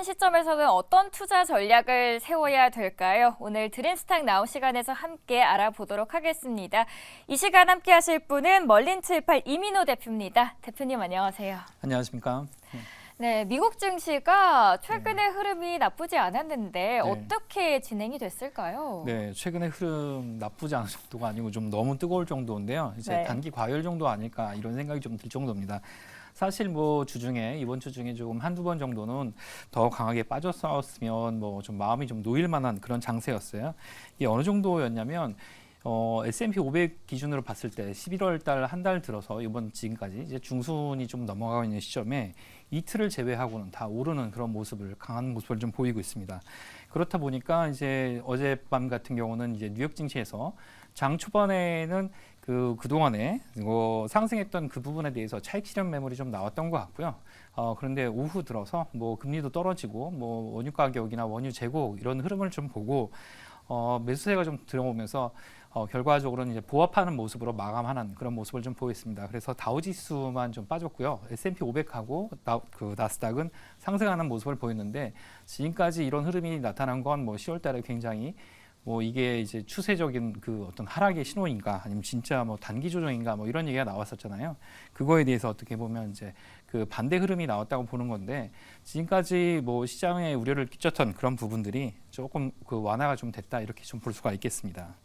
현 시점에서는 어떤 투자 전략을 세워야 될까요? 오늘 드림스탁 나우 시간에서 함께 알아보도록 하겠습니다. 이 시간 함께 하실 분은 멀린78 이민호 대표입니다. 대표님 안녕하세요. 안녕하십니까. 네, 미국 증시가 최근의 흐름이 나쁘지 않았는데 네. 어떻게 진행이 됐을까요? 네, 최근의 흐름 나쁘지 않은 정도가 아니고 좀 너무 뜨거울 정도인데요. 이제 네. 단기 과열 정도 아닐까 이런 생각이 좀 들 정도입니다. 사실 뭐 주중에 이번 주 중에 조금 한두 번 정도는 더 강하게 빠졌었으면 뭐 좀 마음이 좀 놓일 만한 그런 장세였어요. 이게 어느 정도였냐면 S&P 500 기준으로 봤을 때 11월 달 한 달 들어서 이번 지금까지 이제 중순이 좀 넘어가고 있는 시점에 이틀을 제외하고는 다 오르는 그런 모습을 강한 모습을 좀 보이고 있습니다. 그렇다 보니까 이제 어젯밤 같은 경우는 이제 뉴욕 증시에서 장 초반에는 그동안에 상승했던 그 부분에 대해서 차익 실현 매물이 좀 나왔던 것 같고요. 그런데 오후 들어서 뭐 금리도 떨어지고 뭐 원유 가격이나 원유 재고 이런 흐름을 좀 보고 매수세가 좀 들어오면서 결과적으로는 이제 보합하는 모습으로 마감하는 그런 모습을 좀 보였습니다. 그래서 다우지수만 좀 빠졌고요. S&P 500하고 나스닥은 상승하는 모습을 보였는데 지금까지 이런 흐름이 나타난 건 뭐 10월달에 굉장히 뭐 이게 이제 추세적인 그 어떤 하락의 신호인가 아니면 진짜 뭐 단기 조정인가 뭐 이런 얘기가 나왔었잖아요. 그거에 대해서 어떻게 보면 이제 그 반대 흐름이 나왔다고 보는 건데 지금까지 뭐 시장에 우려를 끼쳤던 그런 부분들이 조금 그 완화가 좀 됐다 이렇게 좀 볼 수가 있겠습니다.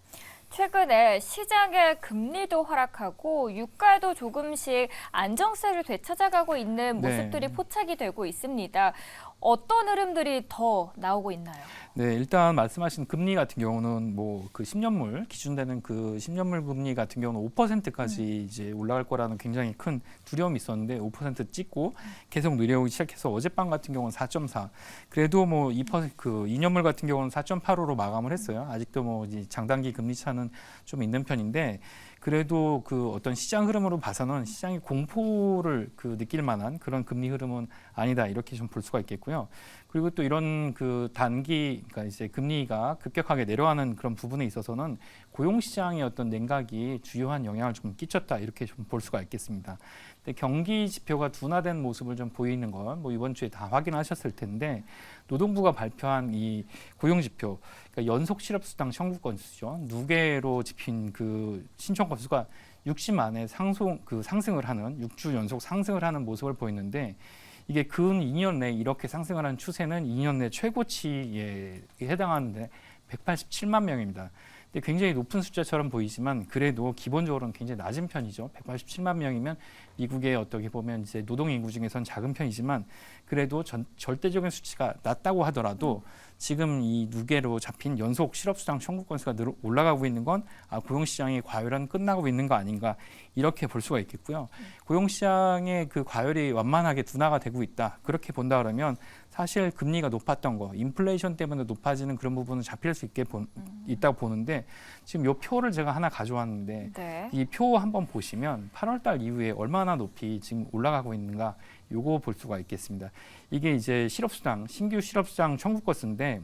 최근에 시장의 금리도 하락하고 유가도 조금씩 안정세를 되찾아가고 있는 모습들이 네. 포착이 되고 있습니다. 어떤 흐름들이 더 나오고 있나요? 네, 일단 말씀하신 금리 같은 경우는 뭐 그 10년물 기준되는 그 10년물 금리 같은 경우는 5%까지 이제 올라갈 거라는 굉장히 큰 두려움이 있었는데 5% 찍고 계속 내려오기 시작해서 어젯밤 같은 경우는 4.4. 그래도 뭐 2% 그 2년물 같은 경우는 4.85로 마감을 했어요. 아직도 뭐 이제 장단기 금리 차는 좀 있는 편인데 그래도 그 어떤 시장 흐름으로 봐서는 시장이 공포를 그 느낄 만한 그런 금리 흐름은 아니다 이렇게 좀 볼 수가 있겠고요. 그리고 또 이런 그 단기 그러니까 이제 금리가 급격하게 내려가는 그런 부분에 있어서는 고용 시장의 어떤 냉각이 주요한 영향을 좀 끼쳤다 이렇게 좀 볼 수가 있겠습니다. 근데 경기 지표가 둔화된 모습을 좀 보이는 건 뭐 이번 주에 다 확인하셨을 텐데 노동부가 발표한 이 고용 지표 그러니까 연속 실업수당 청구 건수죠. 누계로 집힌 그 신청 건수가 60만에 상승을 하는 6주 연속 상승을 하는 모습을 보이는데 이게 근 2년 내 이렇게 상승을 한 추세는 2년 내 최고치에 해당하는데 187만 명입니다. 근데 굉장히 높은 숫자처럼 보이지만 그래도 기본적으로는 굉장히 낮은 편이죠. 187만 명이면 미국의 어떻게 보면 이제 노동 인구 중에선 작은 편이지만 그래도 절대적인 수치가 낮다고 하더라도 지금 이 누계로 잡힌 연속 실업수당 청구 건수가 올라가고 있는 건 고용시장의 과열은 끝나고 있는 거 아닌가 이렇게 볼 수가 있겠고요. 고용시장의 그 과열이 완만하게 둔화가 되고 있다. 그렇게 본다 그러면 사실 금리가 높았던 거, 인플레이션 때문에 높아지는 그런 부분은 잡힐 수 있다고 보는데 지금 이 표를 제가 하나 가져왔는데 네. 이 표 한번 보시면 8월 달 이후에 얼마나 높이 지금 올라가고 있는가 요거 볼 수가 있겠습니다. 이게 이제 신규 실업수당 청구 건수인데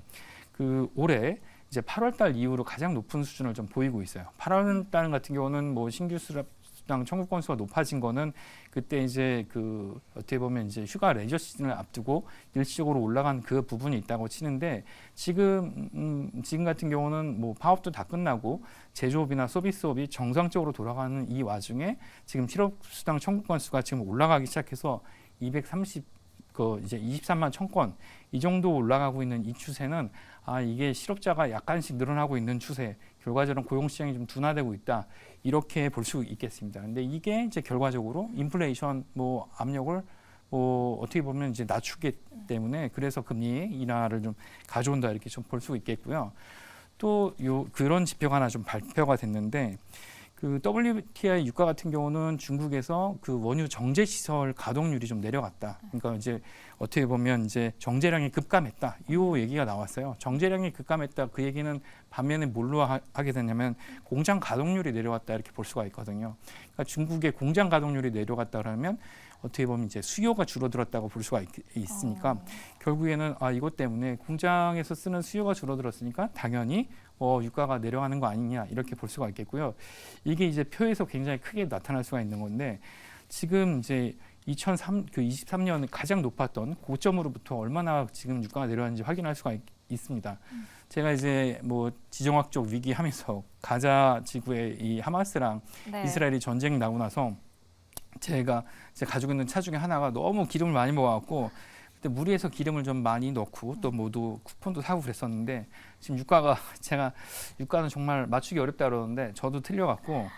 그 올해 이제 8월 달 이후로 가장 높은 수준을 좀 보이고 있어요. 8월 달 같은 경우는 뭐 신규 실업수당 청구 건수가 높아진 거는 그때 이제 그 어떻게 보면 이제 휴가 레저 시즌을 앞두고 일시적으로 올라간 그 부분이 있다고 치는데 지금 같은 경우는 뭐 파업도 다 끝나고 제조업이나 서비스업이 정상적으로 돌아가는 이 와중에 지금 실업수당 청구 건수가 지금 올라가기 시작해서 이제 23만 1,000건 이 정도 올라가고 있는 이 추세는 이게 실업자가 약간씩 늘어나고 있는 추세, 결과적으로 고용 시장이 좀 둔화되고 있다 이렇게 볼 수 있겠습니다. 근데 이게 이제 결과적으로 인플레이션 뭐 압력을 어떻게 보면 이제 낮추기 때문에 그래서 금리 인하를 좀 가져온다 이렇게 좀 볼 수 있겠고요. 또 그런 지표가 하나 좀 발표가 됐는데. 그 WTI 유가 같은 경우는 중국에서 그 원유 정제 시설 가동률이 좀 내려갔다. 그러니까 이제 어떻게 보면 이제 정제량이 급감했다. 이 얘기가 나왔어요. 정제량이 급감했다. 그 얘기는 반면에 뭘로 하게 되냐면 공장 가동률이 내려갔다 이렇게 볼 수가 있거든요. 그러니까 중국의 공장 가동률이 내려갔다 그러면 어떻게 보면 이제 수요가 줄어들었다고 볼 수가 있으니까 결국에는 이것 때문에 공장에서 쓰는 수요가 줄어들었으니까 당연히 유가가 내려가는 거 아니냐 이렇게 볼 수가 있겠고요. 이게 이제 표에서 굉장히 크게 나타날 수가 있는 건데 지금 이제 그 23년 가장 높았던 고점으로부터 얼마나 지금 유가가 내려왔는지 확인할 수가 있습니다. 제가 이제 뭐 지정학적 위기 하면서 가자 지구의 이 하마스랑 네. 이스라엘이 전쟁 나고 나서 제가 가지고 있는 차 중에 하나가 너무 기름을 많이 먹어갖고 그때 무리해서 기름을 좀 많이 넣고 또 모두 쿠폰도 사고 그랬었는데 지금 유가는 정말 맞추기 어렵다 그러는데 저도 틀려갖고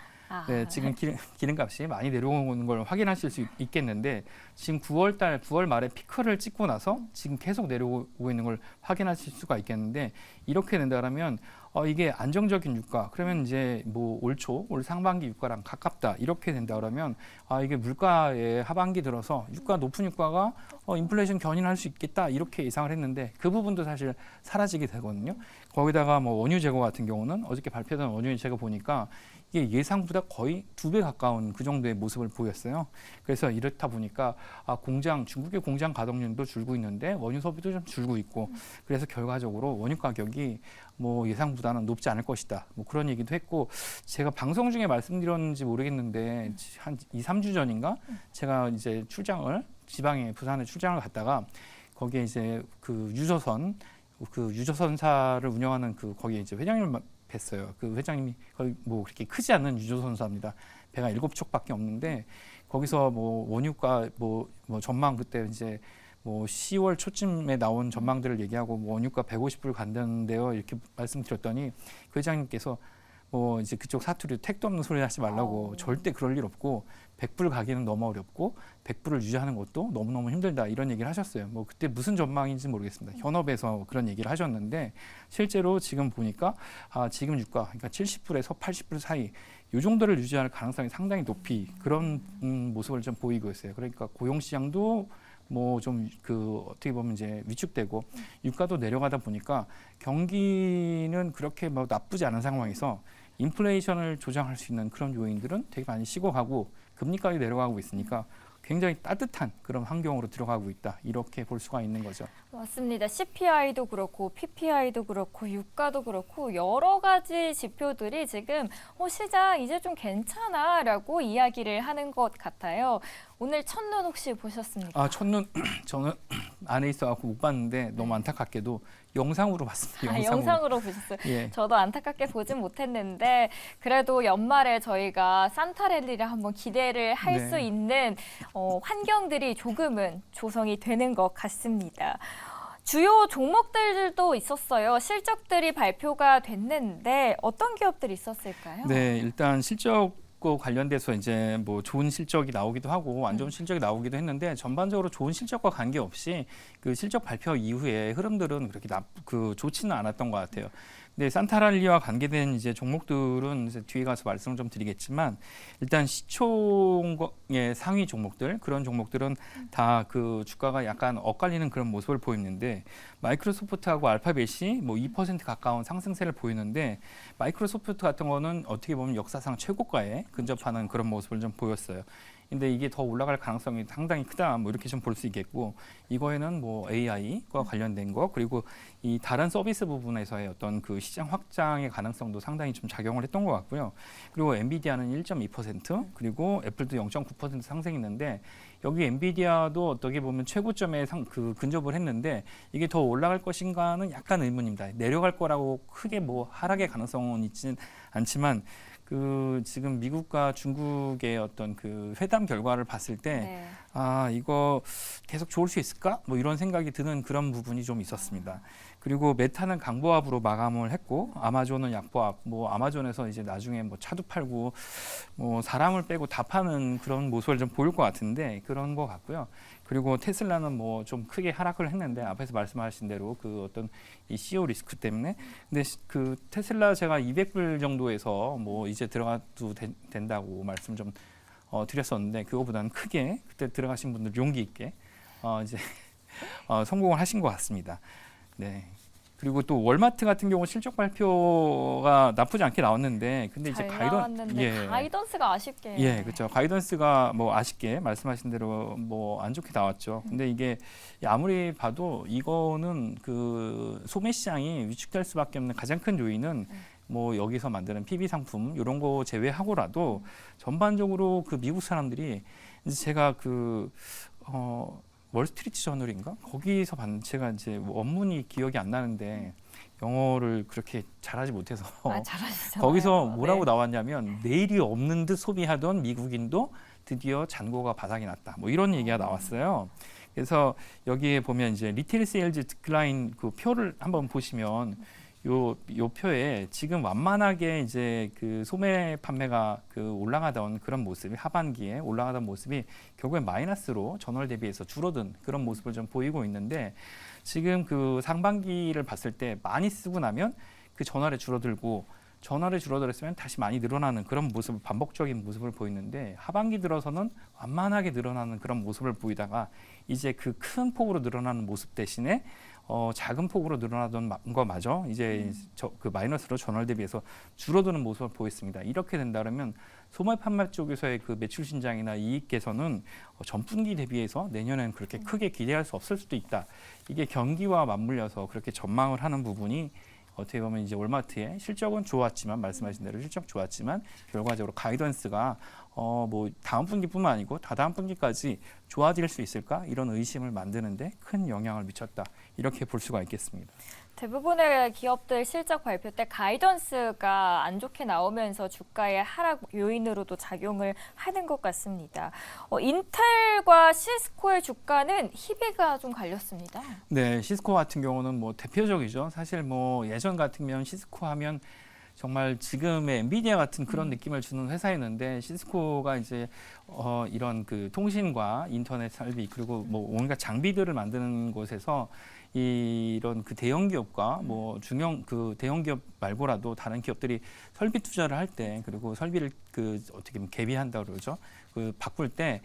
네, 지금 기름값이 많이 내려오는 걸 확인하실 수 있겠는데 지금 9월 말에 피크를 찍고 나서 지금 계속 내려오고 있는 걸 확인하실 수가 있겠는데 이렇게 된다면 이게 안정적인 유가 그러면 이제 뭐 올 상반기 유가랑 가깝다 이렇게 된다 그러면 이게 물가의 하반기 들어서 높은 유가가 인플레이션 견인할 수 있겠다 이렇게 예상을 했는데 그 부분도 사실 사라지게 되거든요. 거기다가 뭐 원유 재고 같은 경우는 어저께 발표된 원유 재고 보니까 이게 예상보다 거의 2배 가까운 그 정도의 모습을 보였어요. 그래서 이렇다 보니까 중국의 공장 가동률도 줄고 있는데 원유 소비도 좀 줄고 있고 그래서 결과적으로 원유 가격이 뭐 예상보다는 높지 않을 것이다. 뭐 그런 얘기도 했고 제가 방송 중에 말씀드렸는지 모르겠는데 한 2, 3주 전인가 제가 이제 지방에 부산에 출장을 갔다가 거기에 이제 그 유조선사를 운영하는 거기에 이제 회장님을 뵀어요. 그 회장님이 거의 뭐 그렇게 크지 않는 유조선사입니다. 배가 7척밖에 없는데 거기서 뭐 원유가 뭐 전망 그때 이제 뭐 10월 초쯤에 나온 전망들을 얘기하고 뭐 원유가 150불 간다는데요. 이렇게 말씀드렸더니 그 회장님께서 뭐 이제 그쪽 사투리 택도 없는 소리 하지 말라고 절대 그럴 일 없고 100불 가기는 너무 어렵고 100불을 유지하는 것도 너무너무 힘들다 이런 얘기를 하셨어요. 뭐 그때 무슨 전망인지 모르겠습니다. 현업에서 그런 얘기를 하셨는데 실제로 지금 보니까 지금 유가 그러니까 70불에서 80불 사이 이 정도를 유지할 가능성이 상당히 높이 그런 모습을 좀 보이고 있어요. 그러니까 고용 시장도 뭐 좀 어떻게 보면 이제 위축되고 유가도 내려가다 보니까 경기는 그렇게 뭐 나쁘지 않은 상황에서 인플레이션을 조장할 수 있는 그런 요인들은 되게 많이 식어가고 금리까지 내려가고 있으니까 굉장히 따뜻한 그런 환경으로 들어가고 있다. 이렇게 볼 수가 있는 거죠. 맞습니다. CPI도 그렇고 PPI도 그렇고 유가도 그렇고 여러 가지 지표들이 지금 시장 이제 좀 괜찮아라고 이야기를 하는 것 같아요. 오늘 첫눈 혹시 보셨습니까? 첫눈 저는 안에 있어갖고 못 봤는데 너무 안타깝게도 영상으로 봤습니다. 영상으로 보셨어요. 예. 저도 안타깝게 보진 못했는데 그래도 연말에 저희가 산타랠리를 한번 기대를 할 수 있는 환경들이 조금은 조성이 되는 것 같습니다. 주요 종목들도 있었어요. 실적들이 발표가 됐는데 어떤 기업들이 있었을까요? 네, 일단 실적과 관련돼서 이제 뭐 좋은 실적이 나오기도 하고 안 좋은 실적이 나오기도 했는데 전반적으로 좋은 실적과 관계없이 그 실적 발표 이후에 흐름들은 그렇게 좋지는 않았던 것 같아요. 근데 산타랠리와 관계된 이제 종목들은 이제 뒤에 가서 말씀을 좀 드리겠지만 일단 시총의 상위 종목들 그런 종목들은 다 그 주가가 약간 엇갈리는 그런 모습을 보이는데 마이크로소프트하고 알파벳이 뭐 2% 가까운 상승세를 보이는데 마이크로소프트 같은 거는 어떻게 보면 역사상 최고가에 근접하는 그런 모습을 좀 보였어요. 근데 이게 더 올라갈 가능성이 상당히 크다 뭐 이렇게 좀 볼 수 있겠고 이거에는 뭐 AI과 관련된 거 그리고 이 다른 서비스 부분에서의 어떤 그 시장 확장의 가능성도 상당히 좀 작용을 했던 것 같고요. 그리고 엔비디아는 1.2% 그리고 애플도 0.9% 상승했는데 여기 엔비디아도 어떻게 보면 최고점에 근접을 했는데 이게 더 올라갈 것인가는 약간 의문입니다. 내려갈 거라고 크게 뭐 하락의 가능성은 있지는 않지만 지금 미국과 중국의 어떤 그 회담 결과를 봤을 때 이거 계속 좋을 수 있을까? 뭐 이런 생각이 드는 그런 부분이 좀 있었습니다. 그리고 메타는 강보합으로 마감을 했고 아마존은 약보합. 뭐 아마존에서 이제 나중에 뭐 차도 팔고 뭐 사람을 빼고 다 파는 그런 모습을 좀 보일 것 같은데 그런 것 같고요. 그리고 테슬라는 뭐 좀 크게 하락을 했는데 앞에서 말씀하신 대로 그 어떤 이 CEO 리스크 때문에 근데 그 테슬라 제가 200불 정도에서 뭐 이제 들어가도 된다고 말씀 좀 드렸었는데 그거보다는 크게 그때 들어가신 분들 용기 있게 이제 성공을 하신 것 같습니다. 네. 그리고 또 월마트 같은 경우 실적 발표가 나쁘지 않게 나왔는데 근데 이제 가이던스가 아쉽게 그렇죠. 가이던스가 뭐 아쉽게 말씀하신 대로 뭐 안 좋게 나왔죠. 근데 이게 아무리 봐도 이거는 그 소매 시장이 위축될 수밖에 없는 가장 큰 요인은 뭐 여기서 만드는 PB 상품 이런 거 제외하고라도 전반적으로 그 미국 사람들이 이제 제가 월스트리트 저널인가 거기서 봤는 제가 이제 원문이 기억이 안 나는데 영어를 그렇게 잘하지 못해서 잘하시잖아요. 거기서 뭐라고 네. 나왔냐면 내일이 없는 듯 소비하던 미국인도 드디어 잔고가 바닥이 났다. 뭐 이런 얘기가 나왔어요. 그래서 여기에 보면 이제 리테일 세일즈 디클라인 그 표를 한번 보시면 요 표에 지금 완만하게 이제 그 소매 판매가 올라가던 그런 모습이 하반기에 올라가던 모습이 결국엔 마이너스로 전월 대비해서 줄어든 그런 모습을 좀 보이고 있는데 지금 그 상반기를 봤을 때 많이 쓰고 나면 그 전월에 줄어들고 전월에 줄어들었으면 다시 많이 늘어나는 그런 모습을 반복적인 모습을 보이는데 하반기 들어서는 완만하게 늘어나는 그런 모습을 보이다가 이제 그 큰 폭으로 늘어나는 모습 대신에 작은 폭으로 늘어나던 거마저 이제 그 마이너스로 전월 대비해서 줄어드는 모습을 보였습니다. 이렇게 된다면 소매 판매 쪽에서의 그 매출 신장이나 이익 개선은 전분기 대비해서 내년에는 그렇게 크게 기대할 수 없을 수도 있다. 이게 경기와 맞물려서 그렇게 전망을 하는 부분이 어떻게 보면 이제 월마트의 실적은 좋았지만 말씀하신 대로 실적 좋았지만 결과적으로 가이던스가 뭐 다음 분기뿐만 아니고 다다음 분기까지 좋아질 수 있을까 이런 의심을 만드는데 큰 영향을 미쳤다 이렇게 볼 수가 있겠습니다. 대부분의 기업들 실적 발표 때 가이던스가 안 좋게 나오면서 주가의 하락 요인으로도 작용을 하는 것 같습니다. 인텔과 시스코의 주가는 희비가 좀 갈렸습니다. 네, 시스코 같은 경우는 뭐 대표적이죠. 사실 뭐 예전 같으면 시스코 하면 정말 지금의 엔비디아 같은 그런 느낌을 주는 회사였는데 시스코가 이제 이런 그 통신과 인터넷 설비 그리고 뭐 온갖 장비들을 만드는 곳에서 이런 그 대형 기업과 뭐 중형 그 대형 기업 말고라도 다른 기업들이 설비 투자를 할 때 그리고 설비를 그 어떻게 보면 개비한다 그러죠. 그 바꿀 때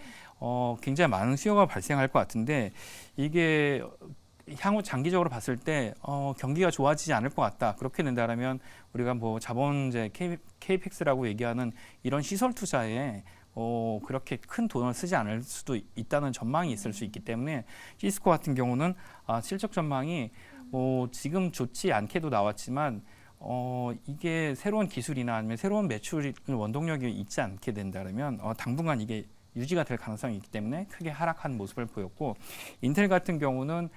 굉장히 많은 수요가 발생할 것 같은데 이게 향후 장기적으로 봤을 때 경기가 좋아지지 않을 것 같다. 그렇게 된다면 우리가 뭐 자본제 KPX라고 얘기하는 이런 시설 투자에 그렇게 큰 돈을 쓰지 않을 수도 있다는 전망이 있을 수 있기 때문에 시스코 같은 경우는 실적 전망이 지금 좋지 않게도 나왔지만 이게 새로운 기술이나 아니면 새로운 매출 원동력이 있지 않게 된다면 당분간 이게 유지가 될 가능성이 있기 때문에 크게 하락한 모습을 보였고 인텔 같은 경우는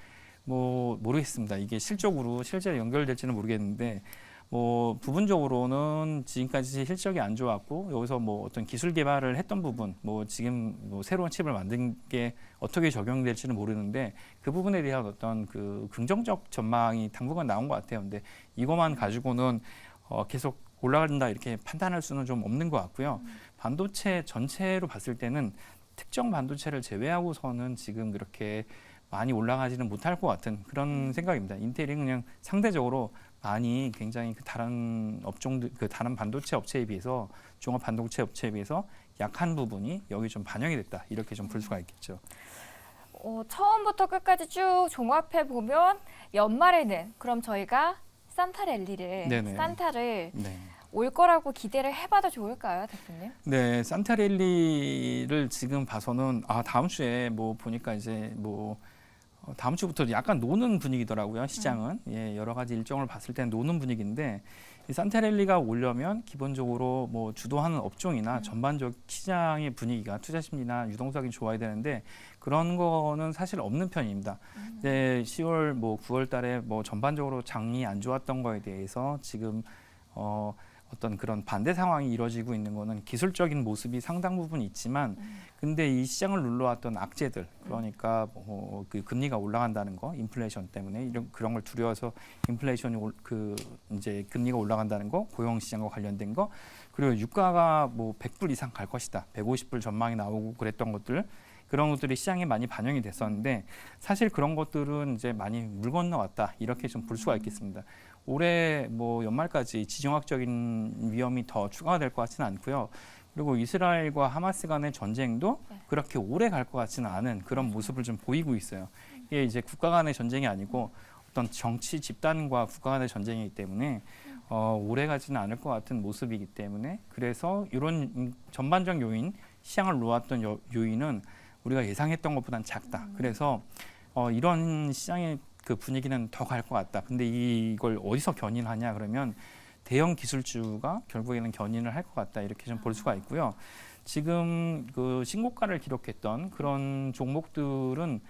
뭐 모르겠습니다. 이게 실적으로 실제 연결될지는 모르겠는데 뭐 부분적으로는 지금까지 실적이 안 좋았고 여기서 뭐 어떤 기술 개발을 했던 부분 뭐 지금 뭐 새로운 칩을 만든 게 어떻게 적용될지는 모르는데 그 부분에 대한 어떤 그 긍정적 전망이 당분간 나온 것 같아요. 근데 이것만 가지고는 계속 올라간다 이렇게 판단할 수는 좀 없는 것 같고요. 반도체 전체로 봤을 때는 특정 반도체를 제외하고서는 지금 그렇게 많이 올라가지는 못할 것 같은 그런 생각입니다. 인텔이 그냥 상대적으로 많이 굉장히 그 다른 업종들, 그 다른 반도체 업체에 비해서 종합 반도체 업체에 비해서 약한 부분이 여기 좀 반영이 됐다. 이렇게 좀 볼 수가 있겠죠. 처음부터 끝까지 쭉 종합해 보면 연말에는 그럼 저희가 산타를 네. 올 거라고 기대를 해봐도 좋을까요, 대표님? 네, 산타랠리를 지금 봐서는 다음 주에 뭐 보니까 이제 뭐 다음 주부터 약간 노는 분위기더라고요. 시장은 여러 가지 일정을 봤을 때 노는 분위기인데 이 산타랠리가 오려면 기본적으로 뭐 주도하는 업종이나 전반적 시장의 분위기가 투자 심리나 유동성이 좋아야 되는데 그런 거는 사실 없는 편입니다. 10월 뭐 9월달에 뭐 전반적으로 장이 안 좋았던 거에 대해서 지금 어떤 그런 반대 상황이 이루어지고 있는 거는 기술적인 모습이 상당 부분 있지만 근데 이 시장을 눌러왔던 악재들 그러니까 그 금리가 올라간다는 거 인플레이션 때문에 그런 걸 두려워서 인플레이션이 이제 금리가 올라간다는 거 고용 시장과 관련된 거 그리고 유가가 뭐 100불 이상 갈 것이다 150불 전망이 나오고 그랬던 것들 그런 것들이 시장에 많이 반영이 됐었는데 사실 그런 것들은 이제 많이 물 건너왔다 이렇게 좀 볼 수가 있겠습니다. 올해 뭐 연말까지 지정학적인 위험이 더 추가가 될 것 같지는 않고요. 그리고 이스라엘과 하마스 간의 전쟁도 그렇게 오래 갈 것 같지는 않은 그런 모습을 좀 보이고 있어요. 이게 이제 국가 간의 전쟁이 아니고 어떤 정치 집단과 국가 간의 전쟁이기 때문에 오래 가지는 않을 것 같은 모습이기 때문에 그래서 이런 전반적 요인, 시장을 놓았던 요인은 우리가 예상했던 것보다는 작다. 그래서 이런 시장의 그 분위기는 더 갈 것 같다. 근데 이걸 어디서 견인하냐 그러면 대형 기술주가 결국에는 견인을 할 것 같다. 이렇게 좀 볼 수가 있고요. 지금 그 신고가를 기록했던 그런 종목들은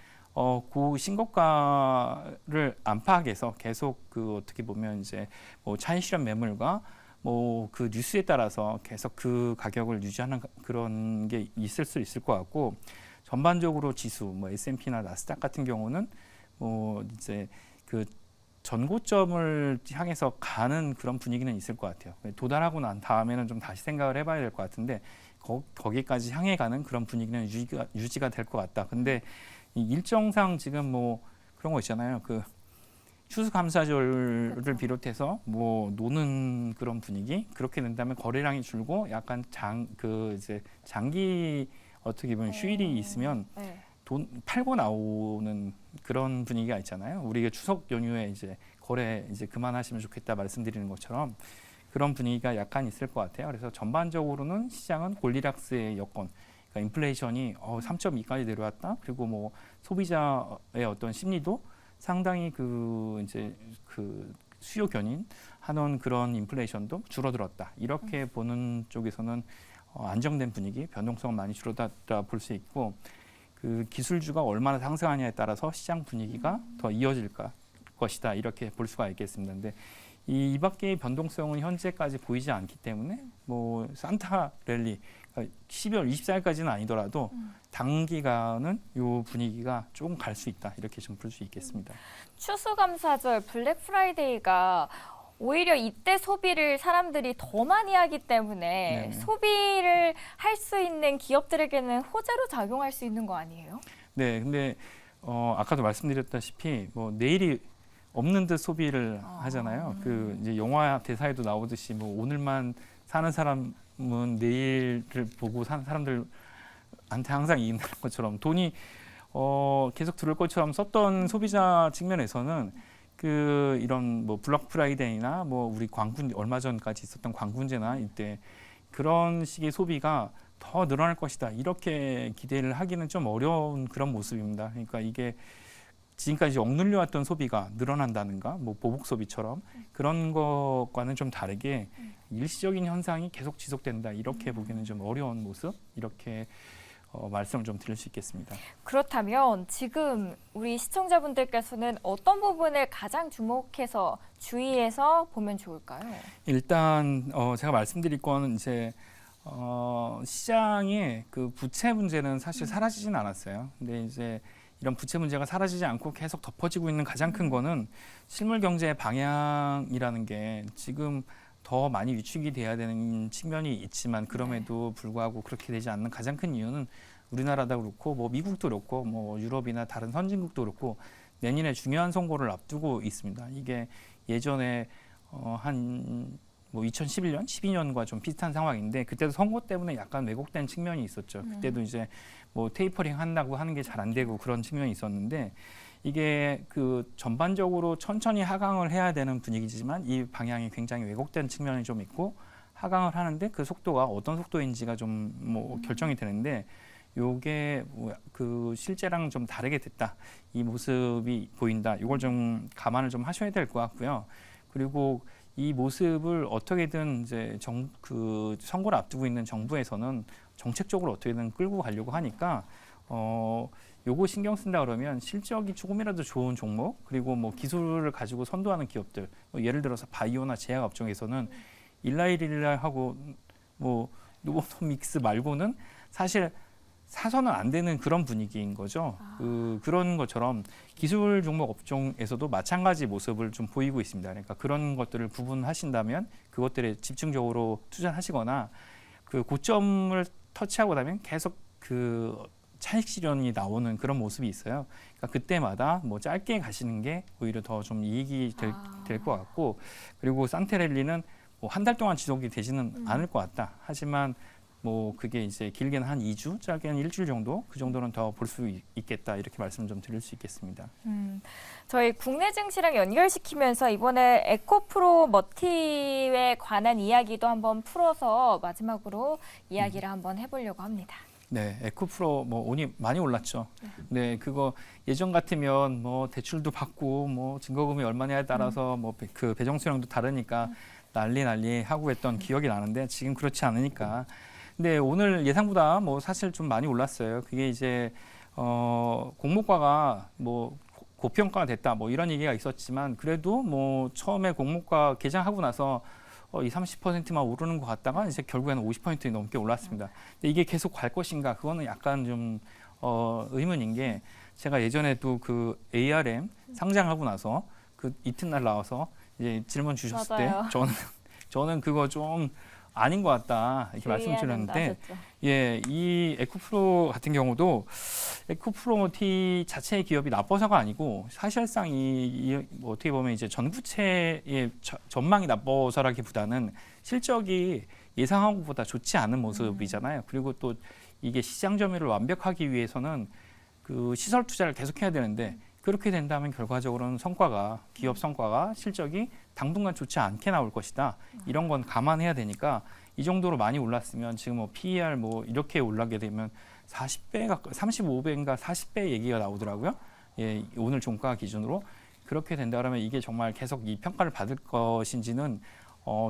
그 신고가를 안팎에서 계속 그 어떻게 보면 이제 뭐 차익 실현 매물과 뭐 그 뉴스에 따라서 계속 그 가격을 유지하는 그런 게 있을 수 있을 것 같고, 전반적으로 지수 뭐 S&P나 나스닥 같은 경우는 뭐 이제 그 전고점을 향해서 가는 그런 분위기는 있을 것 같아요. 도달하고 난 다음에는 좀 다시 생각을 해봐야 될 것 같은데, 거기까지 향해 가는 그런 분위기는 유지가 될 것 같다. 근데 이 일정상 지금 뭐 그런 거 있잖아요. 그 추수감사절을 그렇죠. 비롯해서 뭐 노는 그런 분위기, 그렇게 된다면 거래량이 줄고 약간 이제 장기 어떻게 보면 휴일이 있으면 네. 돈 팔고 나오는 그런 분위기가 있잖아요. 우리가 추석 연휴에 이제 거래 이제 그만하시면 좋겠다 말씀드리는 것처럼 그런 분위기가 약간 있을 것 같아요. 그래서 전반적으로는 시장은 골디락스의 여건, 그러니까 인플레이션이 3.2까지 내려왔다. 그리고 뭐 소비자의 어떤 심리도 상당히 그 이제 그 수요 견인 하는 그런 인플레이션도 줄어들었다. 이렇게 보는 쪽에서는 안정된 분위기, 변동성은 많이 줄어들었다 볼 수 있고, 그 기술주가 얼마나 상승하냐에 따라서 시장 분위기가 더 이어질 것이다, 이렇게 볼 수가 있겠습니다. 근데 이 밖의 변동성은 현재까지 보이지 않기 때문에 뭐 산타 랠리 12월 24일까지는 아니더라도 단기간은 이 분위기가 조금 갈 수 있다, 이렇게 좀 볼 수 있겠습니다. 추수감사절 블랙 프라이데이가 오히려 이때 소비를 사람들이 더 많이 하기 때문에 네네. 소비를 할 수 있는 기업들에게는 호재로 작용할 수 있는 거 아니에요? 네, 근데 아까도 말씀드렸다시피 뭐 내일이 없는 듯 소비를 하잖아요. 그 이제 영화 대사에도 나오듯이 뭐 오늘만 사는 사람은 내일을 보고 사는 사람들한테 항상 이긴다는 것처럼 돈이 계속 들을 것처럼 썼던 소비자 측면에서는 그 이런 뭐 블랙 프라이데이나 뭐 우리 얼마 전까지 있었던 광군제나 이때 그런 식의 소비가 더 늘어날 것이다, 이렇게 기대를 하기는 좀 어려운 그런 모습입니다. 그러니까 이게 지금까지 억눌려 왔던 소비가 늘어난다는가, 뭐 보복 소비처럼 그런 것과는 좀 다르게 일시적인 현상이 계속 지속된다, 이렇게 보기는 좀 어려운 모습, 이렇게 말씀을 좀 드릴 수 있겠습니다. 그렇다면 지금 우리 시청자분들께서는 어떤 부분을 가장 주목해서 주의해서 보면 좋을까요? 일단 제가 말씀드릴 거는 이제 시장의 그 부채 문제는 사실 사라지진 않았어요. 근데 이제 이런 부채 문제가 사라지지 않고 계속 덮어지고 있는 가장 큰 거는 실물 경제의 방향이라는 게 지금 더 많이 위축이 돼야 되는 측면이 있지만, 그럼에도 불구하고 그렇게 되지 않는 가장 큰 이유는 우리나라도 그렇고 뭐 미국도 그렇고 뭐 유럽이나 다른 선진국도 그렇고 내년에 중요한 선거를 앞두고 있습니다. 이게 예전에 한 뭐 2011년, 12년과 좀 비슷한 상황인데, 그때도 선거 때문에 약간 왜곡된 측면이 있었죠. 그때도 이제 뭐 테이퍼링 한다고 하는 게 잘 안 되고 그런 측면이 있었는데, 이게 그 전반적으로 천천히 하강을 해야 되는 분위기지만 이 방향이 굉장히 왜곡된 측면이 좀 있고, 하강을 하는데 그 속도가 어떤 속도인지가 좀 뭐 결정이 되는데, 요게 그 실제랑 좀 다르게 됐다, 이 모습이 보인다, 이걸 좀 감안을 좀 하셔야 될 것 같고요. 그리고 이 모습을 어떻게든 이제 그 선거를 앞두고 있는 정부에서는 정책적으로 어떻게든 끌고 가려고 하니까 요거 신경 쓴다 그러면 실적이 조금이라도 좋은 종목, 그리고 뭐 기술을 가지고 선도하는 기업들, 뭐 예를 들어서 바이오나 제약 업종에서는 일라이릴라하고 뭐 노보노믹스 말고는 사실 사서는 안 되는 그런 분위기인 거죠. 그런 것처럼 기술 종목 업종에서도 마찬가지 모습을 좀 보이고 있습니다. 그러니까 그런 것들을 구분하신다면 그것들에 집중적으로 투자하시거나 그 고점을 터치하고 나면 계속 그 차익 실현이 나오는 그런 모습이 있어요. 그러니까 그때마다 뭐 짧게 가시는 게 오히려 더 좀 이익이 될 것 같고, 그리고 산테랠리는 뭐 한 달 동안 지속이 되지는 않을 것 같다. 하지만 뭐 그게 이제 길게는 한 2주, 짧게는 일주일 정도, 그 정도는 더 볼 수 있겠다, 이렇게 말씀 좀 드릴 수 있겠습니다. 저희 국내 증시랑 연결시키면서 이번에 에코프로 머티에 관한 이야기도 한번 풀어서 마지막으로 이야기를 한번 해보려고 합니다. 네, 에코프로 뭐 운이 많이 올랐죠. 네, 그거 예전 같으면 뭐 대출도 받고 뭐 증거금이 얼마냐에 따라서 뭐 그 배정 수량도 다르니까 난리 하고 했던 기억이 나는데, 지금 그렇지 않으니까 근데 오늘 예상보다 뭐 사실 좀 많이 올랐어요. 그게 이제 공모가가 뭐 고평가가 됐다 뭐 이런 얘기가 있었지만 그래도 뭐 처음에 공모가 개장하고 나서 이 30%만 오르는 것 같다가 이제 결국에는 50% 넘게 올랐습니다. 근데 이게 계속 갈 것인가? 그거는 약간 좀 의문인 게 제가 예전에도 그 ARM 상장하고 나서 그 이튿날 나와서 이제 질문 주셨을 맞아요. 때 저는 그거 좀 아닌 것 같다 이렇게 말씀드렸는데 예, 이 에코프로 같은 경우도 에코프로모티 자체의 기업이 나빠서가 아니고 사실상 뭐 어떻게 보면 이제 전구체의 전망이 나빠서라기보다는 실적이 예상한 것보다 좋지 않은 모습이잖아요. 그리고 또 이게 시장 점유율을 완벽하기 위해서는 그 시설 투자를 계속해야 되는데 그렇게 된다면 결과적으로는 기업 성과가 실적이 당분간 좋지 않게 나올 것이다. 이런 건 감안해야 되니까 이 정도로 많이 올랐으면 지금 뭐 PER 뭐 이렇게 올라게 되면 40배 가까이 35배인가 40배 얘기가 나오더라고요. 예, 오늘 종가 기준으로 그렇게 된다 그러면 이게 정말 계속 이 평가를 받을 것인지는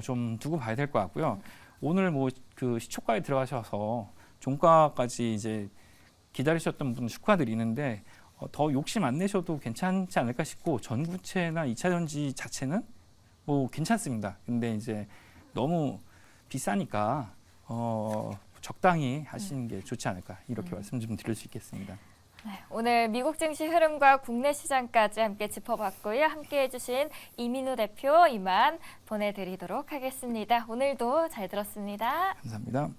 좀 두고 봐야 될 것 같고요. 오늘 뭐 그 시초가에 들어가셔서 종가까지 이제 기다리셨던 분 축하드리는데 더 욕심 안 내셔도 괜찮지 않을까 싶고 전구체나 2차 전지 자체는 뭐 괜찮습니다. 근데 이제 너무 비싸니까 적당히 하시는 게 좋지 않을까 이렇게 말씀 좀 드릴 수 있겠습니다. 네, 오늘 미국 증시 흐름과 국내 시장까지 함께 짚어봤고요. 함께해 주신 이민우 대표 이만 보내드리도록 하겠습니다. 오늘도 잘 들었습니다. 감사합니다.